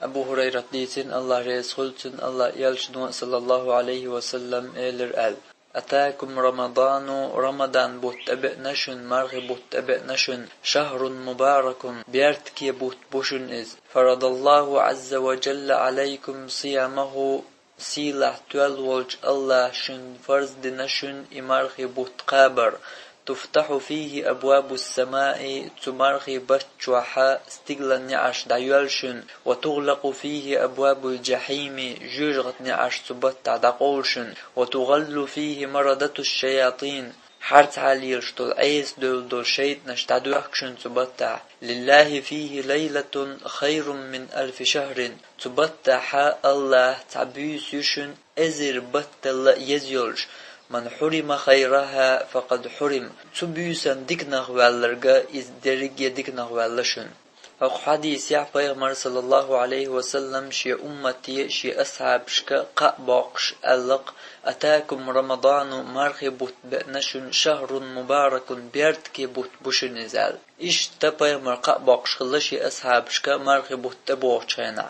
Abu Hureyre diysin Allah Resulü'nün Allah yalçın sallallahu aleyhi ve sellem elir el. Atakum Ramadanu Ramadan buttabe nashun marhi buttabe nashun shahrun mubarakun biyartki bushun iz. Faradallahu azza ve celle aleykum siyamahu silah tualwolj Allah shun farz dinashun imarhi butqabar. تفتح فيه أبواب السماء تمرخي بتشوحا استقلا نعش دايولشن وتغلق فيه أبواب الجحيم جوجغت نعش تبتع دقولشن وتغل فيه مردة الشياطين حرت عليش دول عيس دول شيط نشتعدوحكشن تبتع لله فيه ليلة خير من 1000 شهر تبتع الله تعبيس يشن أزر بطل يزيولش من حرم خيرها فقد حرم تبيسن ديكنغ والرغا از دريگي ديكنغ والشن اق حديث يا پیغمبر صلى الله عليه وسلم شي امتي شي اصحاب شك قباقش الق اتاكم رمضان مرحبت بنشن شهر مبارك بيرتكي بوشن زال ايش تا پیغمبر قباقش خلشي اصحاب شك مرحبت تبوچنا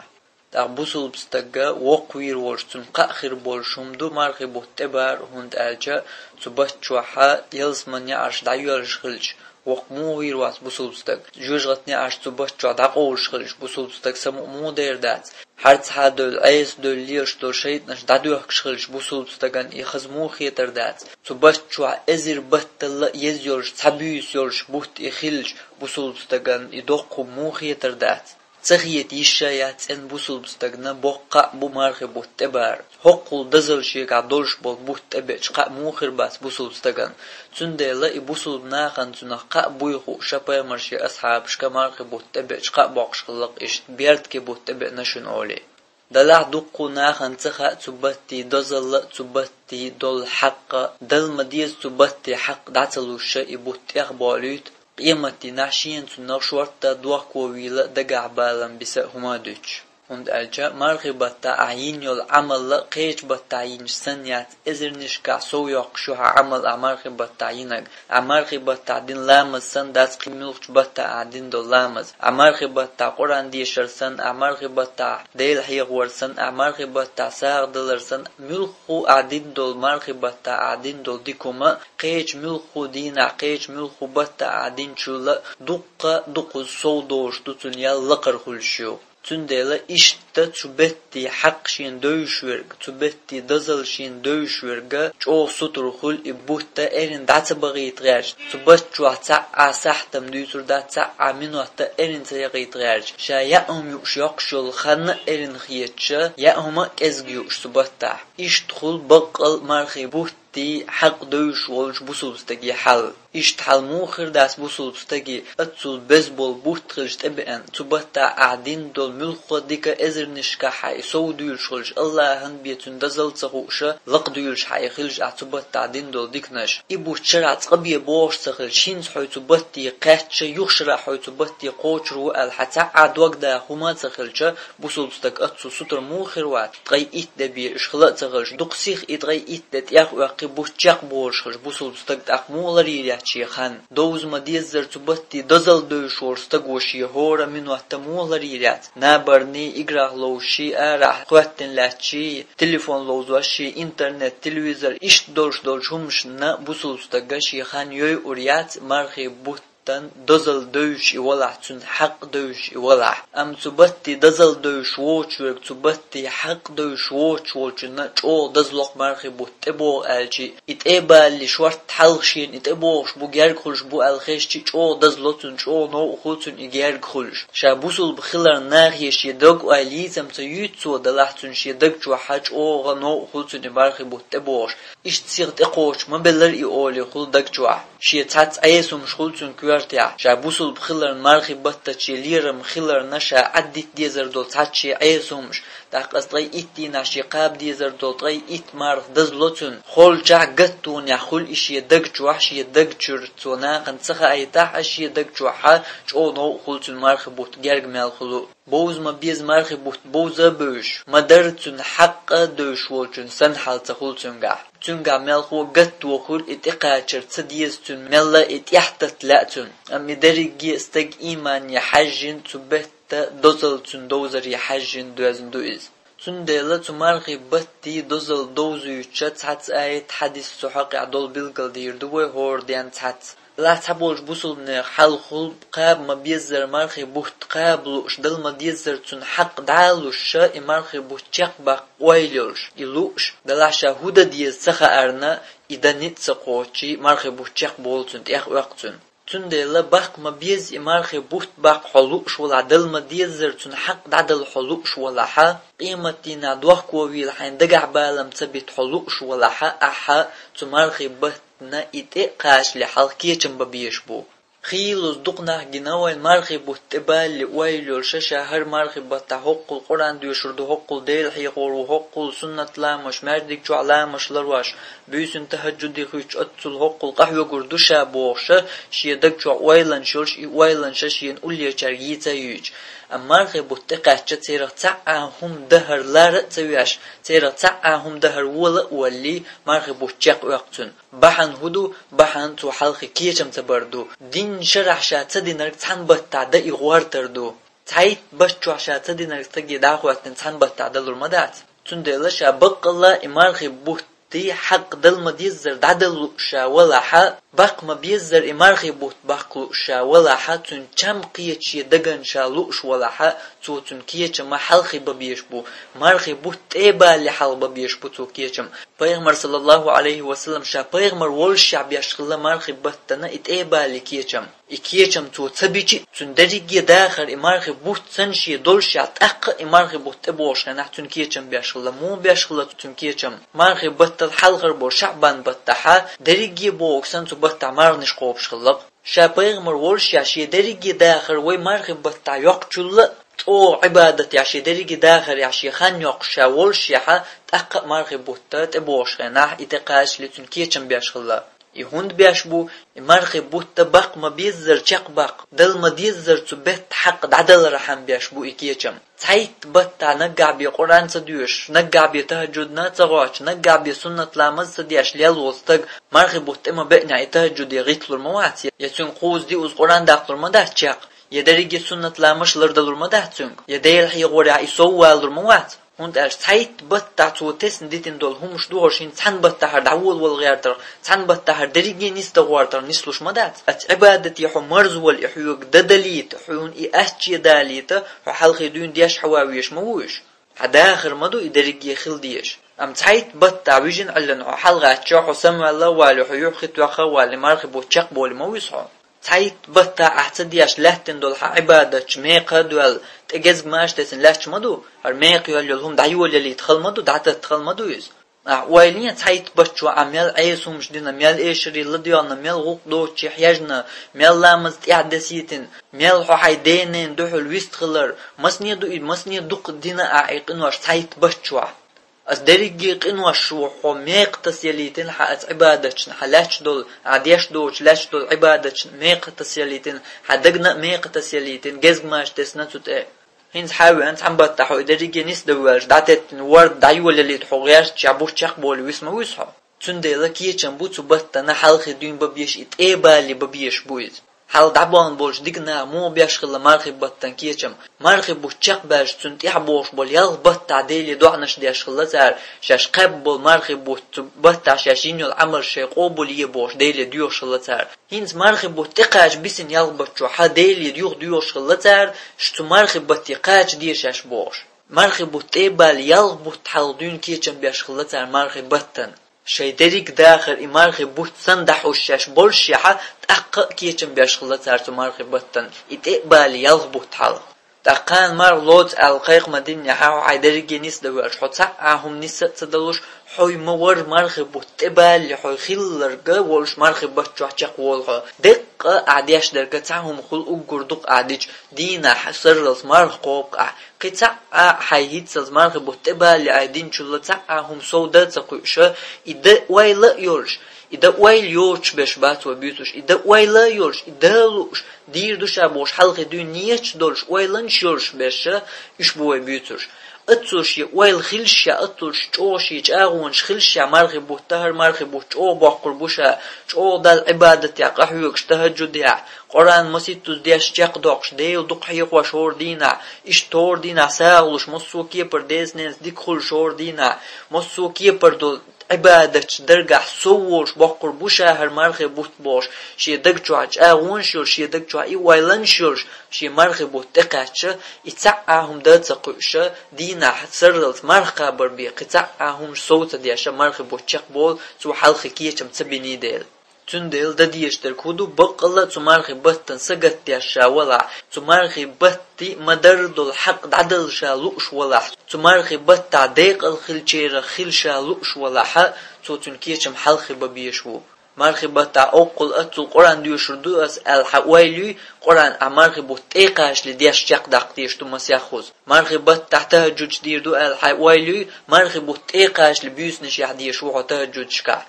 در بوسول بستگا وقویر ورشتون قاخر بولشومدو مرخی بوتبار هند الجا تبچوحا يلسمني عرش دايولش خلش وقمویر واس بوسول بستگ جوجغتني عرش تبچو داقولش خلش بوسول بستگ سمو مودر دات هرت حدل عيس دل ليش دل شيط نش دادوخش خلش بوسول بستگان يخزمو خيتر دات تبچو ازر بطل يزيولش تبيس يولش بوت يخلش بوسول بستگان يدوقو مو خيتر دات تخيت يشايات ان بوسول بستغنا بوقع بو مارخ بوتبار حقول دزل شيك عدولش بول بوتبچ قا موخر باس بوسول بستغن تندلا بوسول ناخن تنقا بويخو شپا مرشي اصحاب شك مارخ بوتبچ قا باقش خلق اش بيرت كي بوتب نشن اولي دلع دقو ناخن تخا تبتي دزل تبتي دول حق دل مديز تبتي حق داتلوش يبوت اخباليت قيمتي ناشين تنشورتا دوخ ويلا دقع بالن بسا هما دوش und alja marghi batta ayin yol amal qeech batta ayin saniyat ezernish ka so yoqshu amal amarghi batta ayinag amarghi batta din lamas san das qimilch batta adin do lamas amarghi batta quran diyesharsan amarghi batta del hiq warsan amarghi batta saqdlarsan mulxu adin dol marghi batta adin dol dikuma qeech mulxu dina qeech mulxu batta adin chula duqqa sowdosh tutun yallaqar khulshu تندلا إشتا تبتي حق شين دوشورغ تبتي دزل شين دوشورغ جو سطر خل إبوتا إرين دات بغيت غيرج تبت جو عتا سحتم دوتر دات عمينو عتا إرين تيغيت غيرج شا يأهم يوش يقشل خن إرين خيتش يأهم كزگ يوش تبتا إشتخل بقل مرخي بوتي حق دوش والش بوسولستگي حل إشتحل موخر داس بوسولستگي أتسول بزبول بوتخلش تبعن تبتا عدين دول ملخو ديكا إزرنشكا حي سو دويلش خلش الله هن بيتون دزل تخوشا لق دويلش حي خلش أتبتا عدين دول ديكنش إبو تشرع تقبي بوش تخل شين حي تبتي قاتش يخشرع حي تبتي قوش رو الحتا عدوك دا هما تخلش بوسولستك أتسو سطر موخر وات تغي إت دبي إشخلاء تخلش دقسيخ إتغي إت دت واقي بوشجاق بوش خلش بوسولستك تأخمولري شيخان دوز مديزر تبتي دزل دوش ورستق وشي هورا منو احتمولري ريات نابرني إقراغ لوشي آراح قواتن لاتشي تليفون لوزوشي انترنت تلويزر إش دولش همش نا بوسولستق شيخان يوي أوريات مرخي بوت تن دزل دوش يولع تن حق دوش يولع ام تبتي دزل دوش ووچورك تبتي حق دوش ووچولچنا چو دزلق مرخي بوتبو الچي اتبا اللي شورت حلشين اتبوش بو گرگ خلش بو الخيش چي چو دزلوتن چو نو خلتن يگرگ خلش شابوسل بخلر ناخيش يدق ايليزم تيوتسو دلحتن شيدق چو حج او غنو خلتن مرخي بوتبوش اش تسيغت اقوش مبلر ايولي خل دق چو شي تات ايسوم خلتن كوارتيا شابوسل بخلر مرخي بطة ليرم خلر نشا عدت ديزر دول تاتشي عيسومش داق أصدغي إتي ناشي قاب ديزر دول تغي إت مارخ دزلوتن خول جا قطون يا خول إشي يدق جوحش يدق جرتونا قنصخ أيتاح أشي يدق جوحا جو نو خولتن مرخي بوت جرق مال خلو بوز ما بيز مرخي بوت بوزا بوش مدرتن حق دوش وولتن سنحال تخولتن قا تنقع ملخو قط وخول اتقاچر تديزتن ملا اتيحتت لاتن أمي درقي استق إيمان يحجن تبت دوزل تون دوزري حجن دوزن دوز تون ديلا تمارغي بطي دوزل دوزو يتشت حتى آية حديث سحق عدول بلقل دير دوي هور ديان تحت لا تبولش بوصل من حل خلب قاب ما بيزر مارخي بوت قابلوش دل ما بيزر تون حق دعالوش شا مارخي بوت چقبق ويلوش يلوش دل شهودة ديز سخا ارنا إذا نتسقوشي مارخي بوت چق بولتون تيخ وقتون تون ديلا باق ما بيز مارخي بوت باق حلوش ولا دل ما بيزر تون حق دعدل حلوش ولا حا قيمتنا دوخ كوويل حين دقع بالم تبيت حلوش ولا حا أحا تون مارخي بوت نا إتئ قاش لحلقية جنب بيشبو خيلوز دقنا جناوين مارخي بوتبال لويلول شهر مارخي بتحق القرآن ديشرد حق الديل حيقور وحق سنة لامش مردك جو علامش لرواش بيسن تهجد خيش أتصل حق القحوة قردوشا بوغش شيدك جو ويلن شولش ويلن شين أولي شرقيتا يوج مارخي بوتقاش تيرا تعاهم دهر لار تسوياش تيرا تعاهم دهر ولا ولي مارخي بوتشاق وقتن بحن هدو بحن تو حلقي كيشم تبردو دين شرح شات دينرك تحن بتعدا إغوار تردو تعيت بشو شات دينرك تجي داخوات تحن بتعدا للمدات تندلش بقلا مارخي بوت دي حق دل ما بيزر دعدل شا ولا حا باق ما بيزر إمارخي بوت باقلو شا ولا حا تون چم قيتشي دقن شا لوش ولا حا تو تون كيتشم ما حلقي ببيشبو مارخي بوت إيبا اللي حل ببيشبو تو كيتشم پیغمبر صلى الله عليه وسلم شا پیغمبر والشع بيشغل مارخي بطنا ات إيبا اللي كيتشم إكيتشم تو تبيجي تون دريجي داخل إمارخي بوت سنشي دولشع تأق إمارخي بوت إبوش نح تون كيتشم بيشغل مو بيشغل تون كيتشم مارخي بط الحلقر بو شعبان بطحا دريجي بوكسن تو بطع مارنش قوب شغلق شا پیغمبر والشع شي دريجي داخل وي مارخي بطع يقجل او عبادت ياشي دريجي داخل ياشي خان يقشا والشيحة تأق مارخي بوتات ابوش خناح اتقاش لتون كيتشم بيشغل يهوند بيشبو مارخي بوت باق ما بيزر چق باق دل ما ديزر تو بيت حق دعدل رحم بيشبو اكيتشم تايت بطا نقع بي قرآن صديوش نقع بي تهجد ناتغاش نقع بي سنة لامز صدياش ليال وستق مارخي بوت اما بقنا اتهجد يغيطلو الموات يتون قوز دي اوز قرآن داقلو المدار چق يدريجي سنة لامش لردلو المدار تونك يدير حي غوري يسوى الموات هند أرش تايت بطا توتس نديتن دول همش دوهرشين تحن بطا هر دعول والغيرتر تحن بطا هر دريجي نستغوارتر نسلوش مدات عبادة يحو مرز والإحيوك ددليت حيون إأشي داليت حلقي دون دياش حواويش مووش حداخر مدو إدريجي خل ديش أم تايت بطا ويجن علن حلقة تشاحو سمع الله والي حيوح خطوخا والي مارخي بوتشاق بولي مويسحو تايت بطا احتدياش لهتن دول عبادة ميقا دول تجز ماش تسن لاش مدو هر ميق يلهم دعيول يلي تخل مدو دعت تخل مدو يز ويلين تايت بچو عمل عيسوم جدنا ميل ايشري لديانا ميل غوق دو تشي حياجنا ميل لامز اعدسيتن ميل حيدينن دوحل ويستخلر مسني دوق دينا اعيقن واش تايت بچو از دريجي قنوش وحو ميق تسيليتن حقت عبادتشن حلاش دول عديش دوش لاش دول عبادتشن ميق تسيليتن حدقنا ميق تسيليتن جزق ماش تسنا تتاق هنز حاوي انت عم بطحو دريجي نيس دواج دعتت ورد دعيول اللي تحو غيرش تشعبوش تشاق بولي ويسما ويسحو تنديلا كيچن بوتو بطنا حلقي دون ببيش اتقبا اللي ببيش بويز حال دعبان بولش دقنا مو بيشغل مارخي بطن كيچم مارخي بوچق باش تنت يحبوش بول يال بط عديلي دوعنش ديشغل زار شاش قب بول مارخي بوت بط شاشينو العمل شي قوبول يبوش ديلي ديوشغل زار هينز مارخي بوتقاش بيسن يال بچو حديلي ديوشغل زار شتو مارخي بوتقاش ديشاش بوش مارخي بوتقبال يال بوت حالدون كيچم بيشغل زار مارخي بطن شي دريك داخل إمارخي بوت سندح وشاش بولشيحة تأقق كيچم بيشغل تارتو مارخي بطن إتقبالي يلغبوت حال تأقان مار لوت القيق مدينة حاو عيدريجي نيس دوارش حو تسعاهم نيس تدلوش حوي مور مارخي بوت تقبالي حوي خيلرقا والش مارخي بطشو حچاق والها دقا عدياش درقا تعهم خل اقردوق عديج دينا حسرلس مارخ قوقع قطع حيهيتسز مارخي بوت تقبالي عيدين چولا تعهم سودا تقوشا إده ويلا يولش إذا ويل يورش بش بات وبيوتش إذا ويلا يورش إذا لوش دير دوش أبوش حلق دنياش دولش ويلنش يورش بش إيش بوي بيوتش اتوشي ويل خلشة اتوش چوشي چاغونش خلشة مرغي بوتهر مرغي بوت او باقر بوشا او دال عبادت يا قحيوكش تهجد يا قرآن مسيتوز ديش جاق دوقش ديو دوق حيق شور دينا إش تور دينا ساغلوش مصوكي پر ديزنيز ديكخل شور دينا مصوكي پر دول عبادة درجح صورش باقر بوشا هر مرغي بوت باش شي دقجو عج اغونشور شي دقجو اي ويلنشور شي مرغي بوت تقاتش يتسعهم داتسقوش دينا حتسرلت مرغا بربي قتعهم صوت دياشا مرغي بوت چقبول سو حلقي كيچم تبيني ديل تندل دديش تركودو بقلا تمارخي بطن سقط دياشا ولا تمارخي بطي مدرد الحق عدل شالوش ولا تمارخي بطا ديق الخلشيرة خلشا لوش ولا حق تو تنكيشم حلقي ببيشو مارخي بطا اوقل اتو قرآن ديوشردو اس الحوالي قرآن امارخي بط ايقاش لدياش جاق داقتيش تو مسيخوز مارخي بطا تهجج ديردو الحوالي مارخي بط ايقاش لبيوس نشيح ديشو تهجج شكا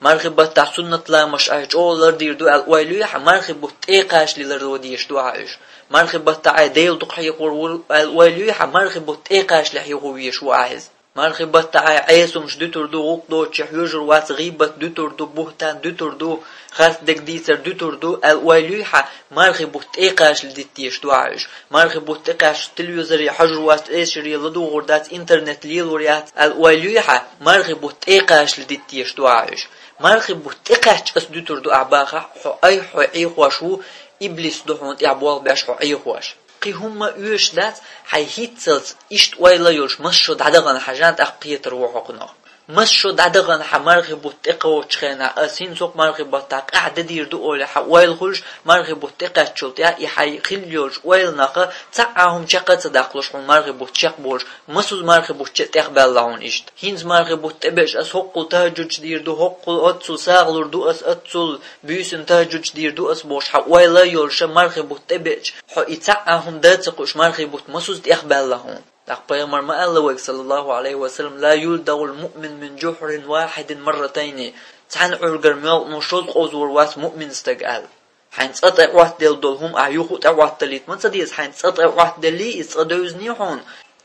مارخي بطا سنة لا مش ايج اولر ديردو الوالي مارخي بط ايقاش للردو ديش دو عايش مارخي بطا عديل دقحي قرول الوالي مارخي بط ايقاش لحيقو يشو عايز مارخي بطا عيسو مش دوتر دو غوقدو تشحيوجر وات غيبت دوتر دو بوهتان دوتر دو خاص دك ديتر دوتر دو الوالي مارخي بط ايقاش لديتيش دو عايش مارخي بط ايقاش تلفزيون يحجر وات ايشر يلدو غردات انترنت ليل وريات الوالي مارخي بط ايقاش لديتيش دو عايش مارخي بوتقاش اس دوتر دو اعباخا حو اي حو اي خوشو ابليس دحون يعبوال باش حو اي خوش قي هما يوش دات حي هيتسلت اشت ويلا يوش مشو دعدغن حاجات اقيتر وحقنا مشو دعدغن حمارخي بوتقا وچخينا اسين سوق مارخي بوتاق قعد دير دو اولي حا ويل خلش مارخي بوتقا تشلتيا يحي خليوش ويل ناقا تعاهم چقا تداقلوش حو مارخي بوتشق بولش مسوز مارخي بوتشق بلعون اشت هينز مارخي بوتبش اس حقل تهجج دير دو حقل اتسل ساغلور دو اس اتسل بيسن تهجج دير دو اس بوش حا ويلا يولش مارخي بوتبش حو اتعاهم داتقوش مارخي بوت مسوز بلعون أخبر ما الله صلى الله عليه وسلم لا يلدغ المؤمن من جحر واحد مرتين تحن عرقر ميل نشوز قوزور واس مؤمن استقال حين تسقطع واحد ديل دولهم أعيوخو تعوات تليت من سديس حين تسقطع واحد دلي يسقدوز نيحون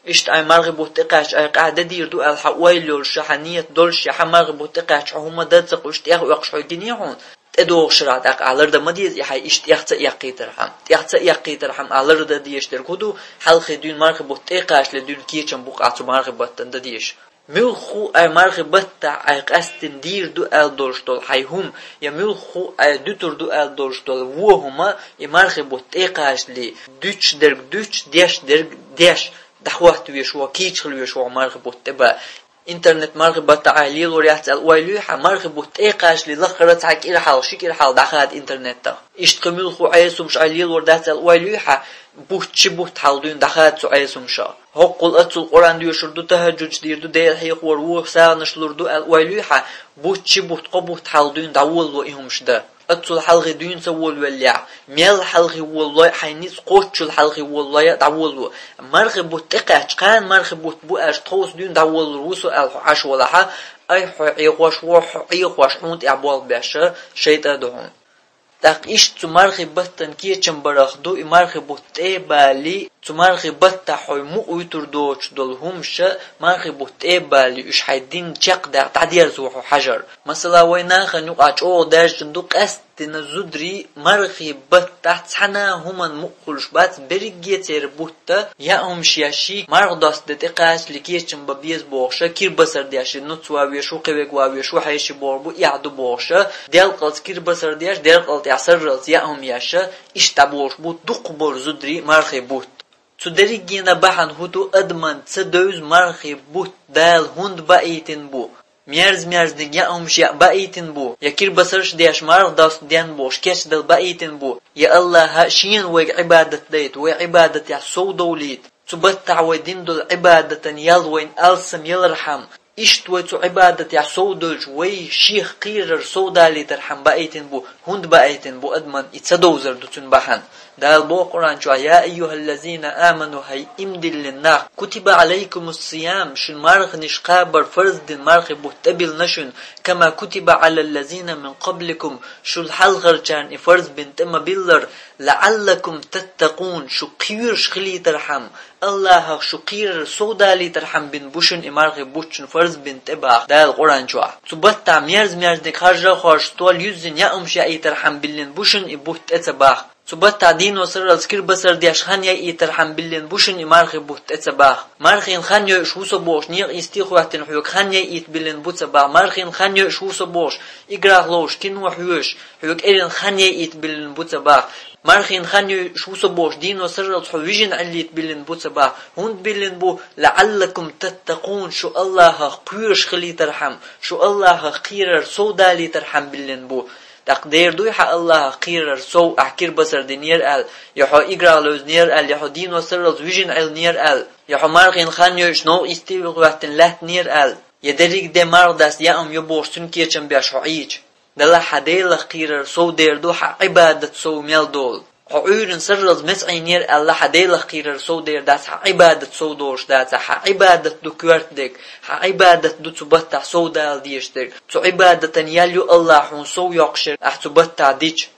اشت اي مرغب وتقاش اي قاعدة ديردو الحويل والشحنية دولش حمرغب وتقاش هما داتق واشتياخ ويقشحو جنيحون تدوغ شرات اق علر دا مديز يحي اشتياخ يقيترحم تياخ يقيترحم علر دا ديشتر كودو حلقي دون مرغب وتقاش لدون كيچن بوقعتو مرغب وتن دا ديش ملخو اي مرغب بتا اي قاستن ديردو ال دولشتول حيهم يا ملخو اي دوتر دو ال دولشتول وهما اي مرغب وتقاش لي دوچ درگ دوچ ديش درگ ديش دحوات ويشوا كيچل ويشوا مرغب وتبا انترنت مرغب تعالي وريات الويلو مرغب وتقاش للخرت حق الى حال شكل حال دخلت انترنت اشتقمل خو عيسومش علي وردات الويلو بوتش بوت حالدون دخلت عيسومشا حقل اتل قران ديشردو تهجج ديردو ديل حيق ورو سانشلردو الويلو بوتش بوت قبوت حالدون داول ويهمش ده اتل حلقي دون سول ولع ميل حلقي والله حينيس قوتش الحلقي والله داول مرغب وتقاش كان مرغب بو اش توس دون داول روسو الحش ولا اي حيقوش وحيقوش حونت ابوال باشا شيطا دهون داق ايش تمرغب بطن كيچن برخدو مرغب تيبالي تمرغب بطا حوي مو ويتردوش دولهمش مرغب تيبالي اش حيدين چق دا تعدير زوحو حجر مثلا وينا خنوق اچو داش دندوق استنا زدري مرغب بطا تحنا هما مقلش بات برگيتر بوتا يا امشياشي مرغ داست دقاش لكيچن ببيز بوخشا كير بسر دياش نوتوا ويشو قبك ويشو حيش بوربو يعدو بوخشا ديال قلت كير بسر دياش ديال قلت يعسرلت يا امياشا اشتبوش بوت دقبور زدري مرغب بوت تدريجينا بحن هدو ادمن تدوز مرخي بوت دال هند بايتن بو ميرز دنيا امش يا بايتن بو يكير بسرش دياش مرخ داس ديان بوش كيش دل بايتن بو يا الله هاشين وعبادة ديت وعبادة يا سو دوليت تبتع ودين دول عبادة يلوين ألسم يلرحم اشتويتو عبادة يا سو دولج وي شيخ قيرر سو دالي ترحم بايتن بو هند بايتن بو ادمن يتصدوزر دوتن بحن دال بو قرآن شو يا أيها الذين آمنوا هاي امدل للنار كتب عليكم الصيام شن مارخ نشقابر فرز دين مارخ بوتبل نشن كما كتب على الذين من قبلكم شو الحلغر جان فرز بنت اما بيلر لعلكم تتقون شو قير شخلي ترحم الله شو قير سودا لي ترحم بن بوشن امارخ بوشن فرز بنت ابا دال قرآن شو تبتا ميرز دي خارج خارج طول يوزن يا امشي اي ترحم بلن بوشن ابوت اتباخ صبت تعدين وصر الذكر بصر ديش خان يا ترحم بلن بوشن مارخ بوت اتباخ مارخين خان يا شو صبوش نيق استيخواتن حيوك خان يا بلن بوت صبا مارخين خان يا شو صبوش اقراغلوش كنو حيوش حيوك ايرن خان يا بلن بوت صبا مارخين خان يا شو صبوش دين وصر الحويجن عليت بلن بوت صبا هون بلن بو لعلكم تتقون شو الله قيرش خلي ترحم شو الله قيرر سودا لي ترحم بلن بو تقدير دوي حق الله قيرر سو احكير بصر دينير ال يحو اقرا لوز نير ال يحو دين وسر الفيجن ال نير ال يحو مارغين خان يوش نو استيق وقتن لات نير ال يدريك دي مارغداس يأم يبوشتن كيچن بيش حقيج دلا حديل قيرر سو دير دو حق عبادت سو ميل دول حقيرن سر مسعي نير الله حديل قيرر سو دير داس حق عبادت سو دوش داس حق عبادت دو كورتدك حق عبادت دو تبتع سو دال ديشتك تو عبادة ياليو الله حون سو يقشر احتبتع ديش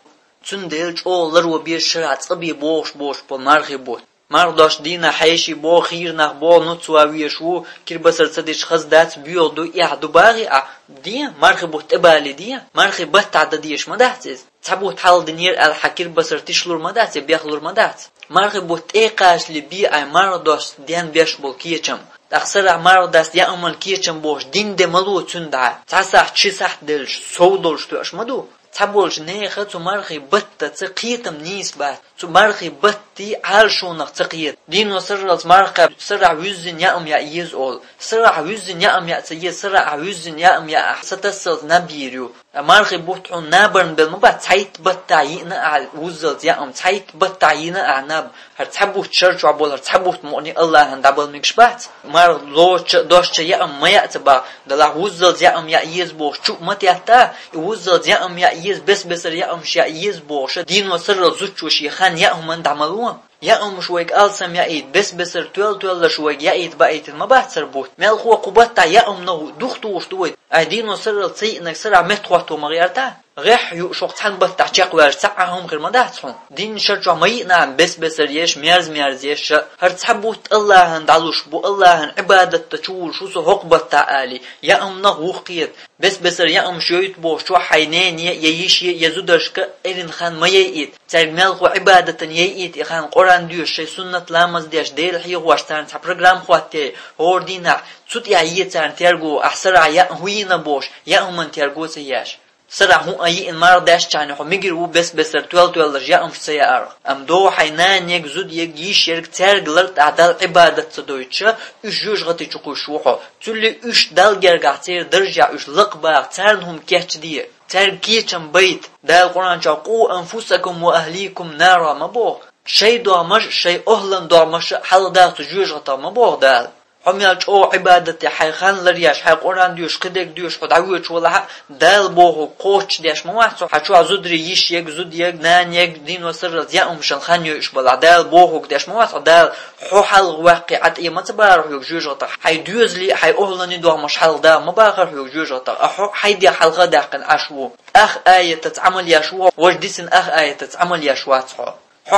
تون ديلج اولر وبير شرع تقبي بوش بول مارغي بوت مرداش دينا حيشي بو خير نخ بو نتسواويشو كير بسر صديش خز دات بيوردو يعدو باغي دي مرخي بوت ابالي دي مرخي بات عدديش مداتز تبوت حال دنير الحكير بسر تشلور مدات بيخلور مدات مرخي بوت ايقاش لبي اي مرداش دين بيش بول كيچم تخسر مرداس يا امال كيچم بوش دين دي ملو تندا تسح چي صح دلش سو دلش تو اشمدو تبولش نيخه تو مرخي بت تقيتم نيسبه تو مرخي بتي عالشونق تقيت دين وسرلت مرخه سرع وزن يا يا يز اول سرع وزن يا يا تي سرع وزن يا ستسل نبيرو مرخي بوتون نابرن بالمبا تايت بتاينا على وزلت يا تايت بتاينا عنب هر تبوت شرج وبول هر تبوت موني الله هندبل مكشبات مر لوش دوش يا ما يتبا دلا وزلت يا يز بوش شو متيتا وزلت يا يز بس يا شيا يز بوش دين وسر زوتش خان يا من دعملوه يا شويك ألسم يا إيد بس تول شويك يا إيد بقيت ما بحثر بوت مال هو قبطة يا نو دختوش تويد أدين وسر الصي إنك سرع متوتو مغيرتا غيح يشوق تحن بطع شق ورسعهم غير ما دحتهم دين شرجع مينا بس يش ميرز يش هر تحبوت الله هندعلوش بو الله عبادة تشول شو سو هقبطة آلي يا نو وقيت بس يا شويت بو شو حينين ييش يزودشك إلين خان ما ييت ترمال هو عبادة ييت خان قرآن ديوش سنة لامز ديش ديل حي واشتان تا برنامج خواتي هوردينا صوت ييتان تيرجو أحسر يا هوينا بوش يا من تيرجو سياش سرع هو أي إن داش كان هو ميجرو بس تول رجع سيار دو حينان يجزود يجيش يرك ترجلت عدل عبادة صدويتشا إيش غتي تقوشوحه تولي إيش دال جرجعتير درجع إيش لقبا ترنهم كيتش دي تركيتشم بيت دال القرآن قو أنفسكم وأهليكم نارا مبوغ شيء دوامش شيء أهلن دوامش حل دا تجوج غتا مبوغ دال حميالش او عبادتي حي خان لرياش حي قرآن ديوش قدك ديوش خد عويش ولا دال بوهو قوش ديش مواتسو حچو عزودري يش يك زود يك نان يك دين وسر يا مشان خان يش بلا دال بوهو ديش مواتسو دال حو حل واقعات اي ما تبارح يك جوجتا حي ديوزلي حي اهلني دو مش حل دا مباخر يك جوجتا حي دي حلقه داقن عشو اخ ايه تتعمل يشوا وجدسن اخ ايه تتعمل يشواتسو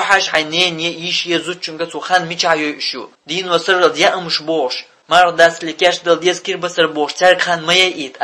حاش حنين يش يزود چونگه تو خان میچایو شو دین وسر يا مش بوش مرداس لكاش دل ديسكير بسر بوش تر خان ما ييت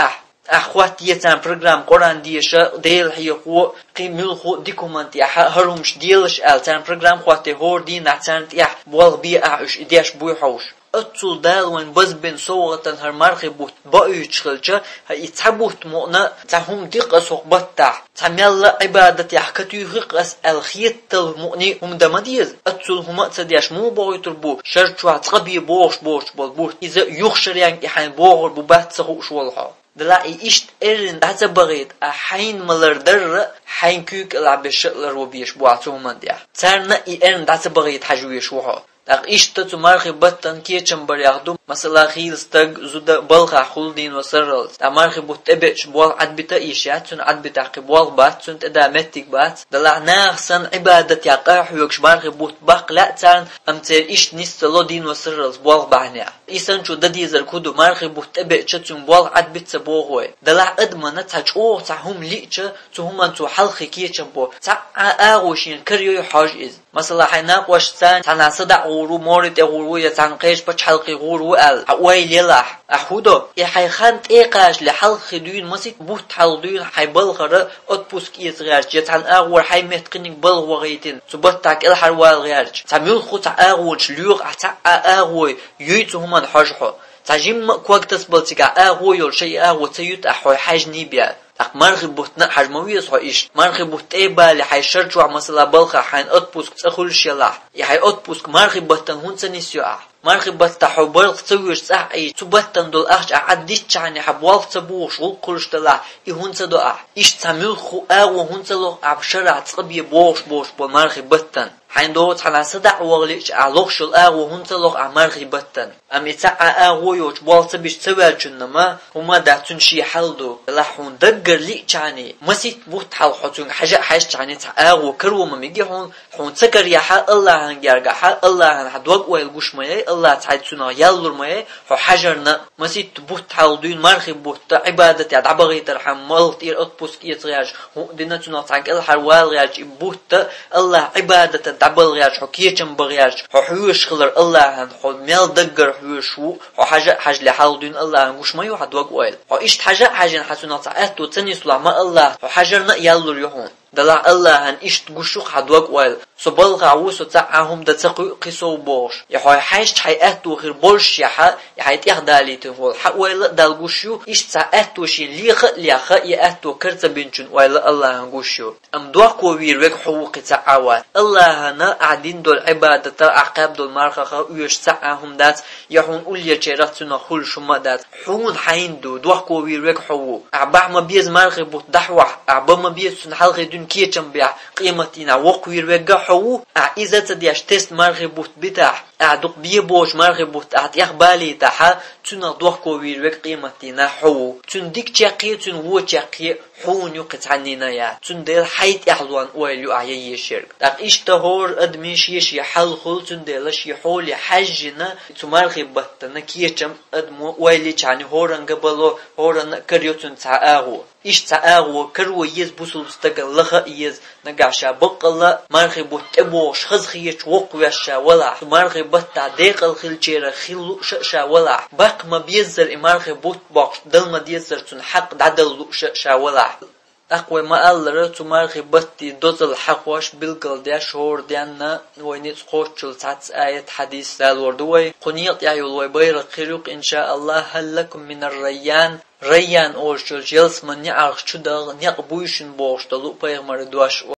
اخوات يتان برنامج قران ديش ديل هي خو قيمل خو ديكومنت يا هرمش ديلش التان برنامج خواتي هور دي نعتان يا بول بي اش ديش بو حوش اتول دال وين بز بن صوغتن هر مرخي بوت بايو تشخلچا يتحبوت مؤنا تهم دق صحبتا تعمل عبادة يحكتو يقص الخيط المؤني هم دمديز اتول هم تديش مو باوي تربو شرچوا تقبي بوش بول اذا يخشر يعني حين بوغر ببات سخوش والها دلا ايشت ارن داتا بغيت حين ملردر حين كوك لعب الشقلر وبيش بواتو من ديا ترنا ارن داتا بغيت حجويش وها دق إشت تمارخ بطن كي چنبر ياخدو مثلا خيلستق زود بلغ خلدين وسرل تمارخ بتبعش بوال عد بتا إيشات سن عد بتعقب بوال بات سن تدامتك بات دلع ناخسن عبادة يقاح ويكش مارخ بوتبق لا تان أمتير إشت نستلو دين وسرل بوال بعنيا إيسان شو ددي زركودو مارخ بتبعش تن بوال عد بتا بوغوي دلع أدمنا تاجوه تاهم ليتش تهم أنتو حلخي كي چنبو تا آغوشين كريو حاج إز مثلا حيناق وشتان تانا صدع غورو مورد غورو يتانقيش بچ حلقي غورو ويل يلاح أحودو يحي خانت إيقاش لحلق دوين مسيت بوت حلدوين حي بلغر أتبوسك إيزغارج يتان آغور حي مهتقنك بلغ وغيتين تبطاك الحروال غارج تاميل خو تا آغوش ليوغ تا آغوي يويتو همان حاجحو تاجيم كواكتس بلتك آغوي يول شي آغو تيوت أحوي حاج نيبيا مرخي بوتنا حجموية صحيش مرخي بوت إيبالي حي شرجوع مثلا بلخا حين أتبوسك تأخل شلاح يحي أتبوسك مرخي بوتن هون سنسيوع مرخي بوتحو بلخ تسويش صح أي تبوتن دول أخش أعديش يعني حبوال تبوش والقلش تلاح يهون تدوع إيش تاميل خو آغو هون تلوخ عبشرع تقبي بوش بمرخي بوتن حين دوت على صدع وغليش علوخش الآغو هون تلوخ عمرخي بوتن أم يتاع آغو يوش بالتبش تواجنما هما داتون شي حلدو لحون دقر لي يعني مسيت بوت حل حتون حاجة يعني تاغو كرو مميجي هون تكر يحا الله هنجرجع حا الله هنحدوق ويلقوش ماي الله تعيتنا يلور ماي هو حجرنا مسيت بوت حل دون مرخي بوت عبادة يد عبغي ترحم ملت إير أطبوسك يتغير هو ديناتنا تعك الحروال غير بوت الله عبادة دبل غير حكيتم بغير حوش خلر الله هن حد ميل دقر حوش هو حاجة لحل دون الله هنقوش ماي وحدوق ويل هو إيش حاجة حسنا تعت وتني ما الله حجرنا يلور يهون دلع الله هن إيش تقشوق حدوق ويل سبلغ عوسو تعهم دا تقو قصو بوش يحوي حيش حياتو غير بولش يحي تيخداليتو هول حق ويل دالقشو إيش تعاتو شي ليخ يأتو كرت بنشن ويل الله هنقشو أم دوكو ويروك حقوق تعاوات الله هنا قاعدين دول عبادة عقاب دول مرخخة ويش تعهم دات يحون قول يجيرتنا خل شما دات حون حين دوكو ويروك حقوق أعبع ما بيز مرخي بوت دحوح أعبع ما بيز سنحلغي دون كيتشم بيع قيمتنا وقو ويروك حقوق إذا تديش تست مرخي بوت بتاع أعدق بيبوش مرخي بوت أعطيخ بالي تاها تنا دوكو ويروك قيمتنا حقوق تن ديك تشاقي تن هو تشاقي حون يقت عنينا يا تن ديل حيت يحلوان ويلو أعيي الشرق داق إشتهور أدميش يشي حل خل تن ديلش يحولي حجنا تمرخي بطنا كيتشم أدمو ويلي تعني هورن قبلو هورن كريو تن تعاغو إيش تعاغو كرو يز بوصل بستقل لخا يز نقاشا بقلا مرخي بوت أبوش خزخيش وقوشا ولا مرخي بطا ديقل خلچيرا خلو شا ولا باق ما بيزر مرخي بوت باقش دل ما ديزر تن حق دعدل شا ولا أقوى ما ألرا تمارخي بطي دوزل حقوش بالقل ديا شهور ديانا وينيت خوشل تعت آية حديث دالوردوي قنيط يعيولوي بير قيروق إن شاء الله هل لكم من الريان ريان أورشل جلس من يعرخ شدغ نيق بويشن بوش دلو بيغمر دواش